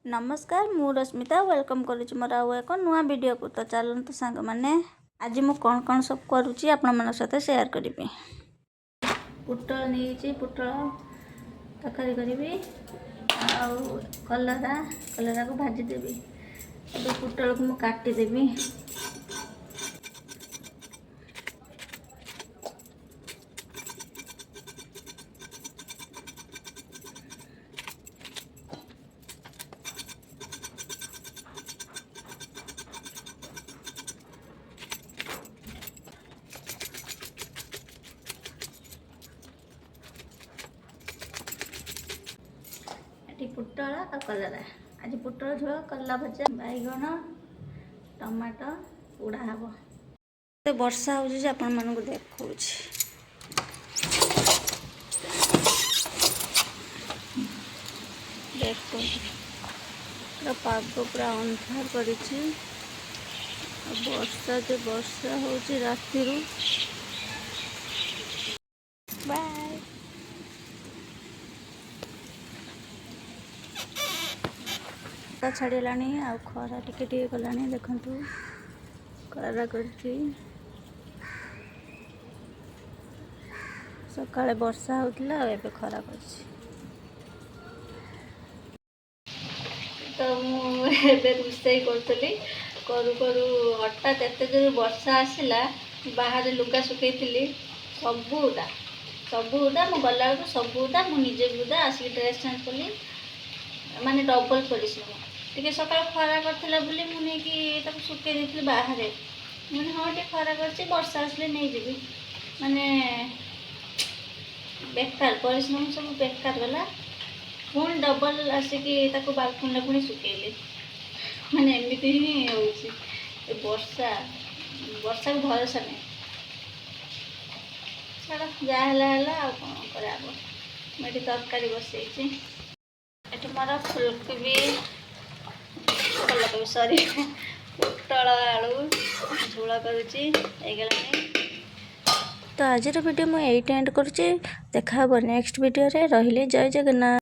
नमस्कार मु रश्मिता वेलकम करुच्ची मोर आउ एक नुआ वीडियो को। तो चलते सांग मैंने आज मु कौन कौन सब करुच्ची आपण मन सहित शेयर करी। पुटल नहीं पुटल तरकारी करी आउ कलरा को भाजीदेवी। अब पुटल को मुझे काटिदेवी। पुटल और कलरा आज पुटल झोल कलरा भजा बैगण टमाटो पोड़ा हम। तो वर्षा हो आपण मान देखा देखो पूरा पाग पूरा अंधार कर वर्षा जो वर्षा हो राति बाय। छाड़ा आ खरा टिके गला देखु खरा कर सकाଳେ वर्षा होता एबे खरा कर। तो मुझे रोषे करी करू करू हठात एत जो वर्षा आसला बाहर लुगा सुखई सबूदा सबूदा मु गला सबूदा मुझे बुदा आसिक ड्रेस चेंज कली माने डबल परिश्रम टे सका खरा करता मुझे सुखे बाहर मुझे हाँ टे खरा कर वर्षा आसले नहीं जी माने बेकार परिश्रम सब बेकार गला पुणी डबल आसिक बालकनी पुणी सुखेली माने एमती ही हो वर्षा वर्षा को भरोसा नहीं छाड़ जहाँ कौन कर तरकारी बसई मोर फुलकोबी फुलकोबी सॉरी पुटल आलू झोल करुच्ची। तो आज वीडियो मुझे एंड करुच्ची। देखा नेक्स्ट वीडियो रे रही जय जगन्नाथ।